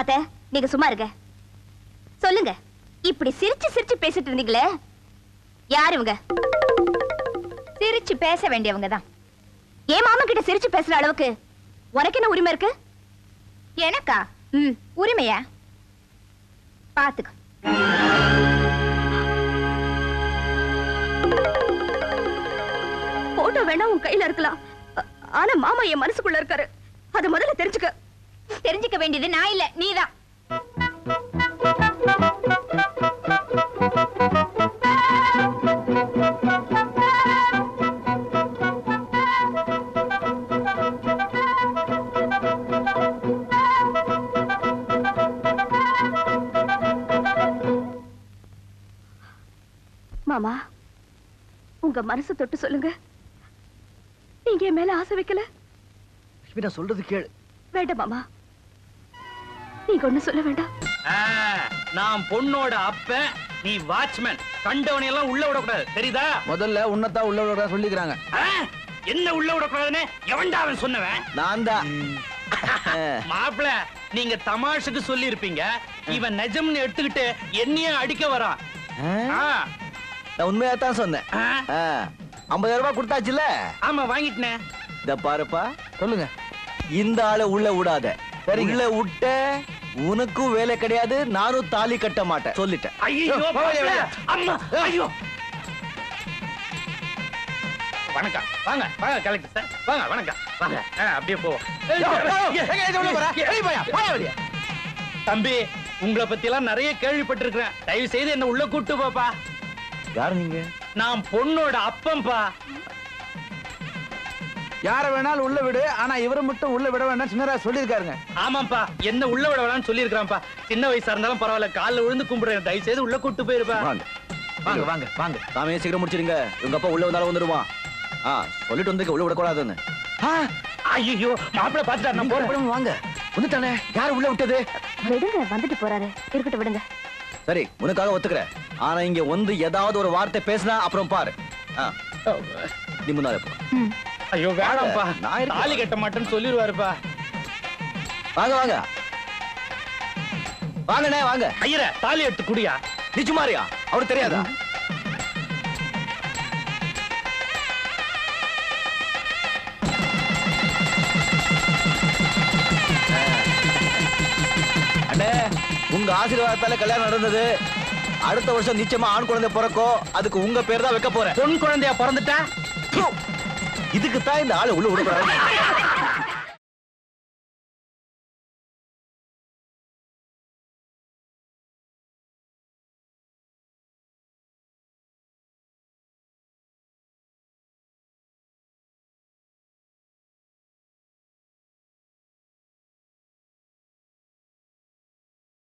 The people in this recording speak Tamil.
அத்தை, நீங்க சும்மா இருங்க. சொல்லுங்க, இப்படி சிரிச்சு சிரிச்சு பேசிட்டு இருந்தீங்களே, யார் இவங்க? சிரிச்சு பேச வேண்டியவங்க தான். ஏன் மாமா கிட்ட சிரிச்சு பேசுற அளவுக்கு உனக்கு என்ன உரிமை இருக்கு? எனக்கா? உரிமையா? பாத்துக்க. போட்டோ வேணா உன் கையில இருக்கலாம், ஆனா மாமா என் மனசுக்குள்ள இருக்காரு. அத முதல்ல தெரிஞ்சுக்க. தெரிஞ்சுக்க வேண்டியது நான் இல்ல, நீதான். மாமா, உங்க மனசு தொட்டு சொல்லுங்க, நீங்க என் மேல ஆசை வைக்கல? நான் சொல்றது கேளு. வேண்டாம் மாமா, நீங்க ஒண்ணு சொல்ல வேண்டாம். நான் பொண்ணோட அப்ப, நீ வாட்ச்மேன். கண்டவனை எல்லாம் உள்ள விடக்கூடாது, தெரியுதா? முதல்ல உன்னதான் உள்ள விட சொல்லிக்கிறாங்க. என்ன உள்ள விடக்கூடாதுன்னு எவன்டா அவன் சொன்னவன்? நான் தான். மாப்பிள, நீங்க தமாஷுக்கு சொல்லி இருப்பீங்க, இவன் நிஜம்னு எடுத்துக்கிட்டு என்னையே அடிக்க வரான். நான் உண்மையாத்தான் சொன்னேன். 50,000 ரூபாய் கொடுத்தாச்சுல? ஆமா, வாங்கிட்டேன். இத பாருப்பா, சொல்லுங்க. இந்த ஆளை உள்ள விடாத. உள்ள விட்ட உனக்கும் வேலை கிடையாது, நானும் தாலி கட்ட மாட்டேன், சொல்லிட்டேன். ஐயோ அம்மா, ஐயோ. வணக்கம். வாங்க வாங்க கலெக்டர் சார், வாங்க. வணக்கம், வாங்க. அப்படியே போவோம். தம்பி, உங்களை பத்தி எல்லாம் நிறைய கேள்விப்பட்டிருக்கிறேன். தயவு செய்து என்ன உள்ள கூட்டு போப்பா. யாரு நீங்க? நான் பொண்ணோட அப்பம்பா. யார வேணாலும் உள்ள விடு, ஆனா இவரை மட்டும் உள்ள விட வேண்டாம் சின்னரா சொல்லிருக்காருங்க. ஆமாப்பா, என்ன உள்ள விட வேணாம்னு சொல்லிருக்கான்ப்பா. சின்ன வயசா இருந்தாலும் பரவாயில்ல, கால்ல விழுந்து கும்பிடுறேன், தயவு செய்து உள்ள கூட்டு போயிருப்பா. வாங்க வாங்க வாங்க, சாமியை சீக்கிரம் முடிச்சிருங்க. உங்க அப்பா உள்ள வந்தாலும் வந்துடுவான். சொல்லிட்டு வந்து உள்ள விடக்கூடாதுன்னு. ஐயோ, மாப்பிள பாத்துட்டாரு, நான் போறேன். வாங்க. வந்துட்டானே, யாரு உள்ள விட்டது? விடுங்க, வந்துட்டு போறாரு, இருக்கட்டும், விடுங்க. சரி, உனக்காக ஒத்துக்கிறேன். ஆனா இங்க வந்து ஏதாவது ஒரு வார்த்தை பேசினா அப்புறம் பாரு. நீ முன்னாலே போ. ஐயோ வேணாம்ப்பா, தாலி கட்ட மாட்டேன்னு சொல்லிடுவாருப்பா. வாங்க வாங்க வாங்கண்ணே, வாங்க. ஐயர, தாலி எடுத்து குடியா. நீ சும்மாரியா? அவரு தெரியாதா? அண்ணே, உங்க ஆசீர்வாதத்தால கல்யாணம் நடந்தது. அடுத்த வருஷம் நிச்சயமா ஆண் குழந்தை பிறக்கும். அதுக்கு உங்க பேர் தான் வைக்க போறேன். பொன் குழந்தையா பிறந்துட்டா? இதுக்கு தான் இந்த ஆளு உள்ள விட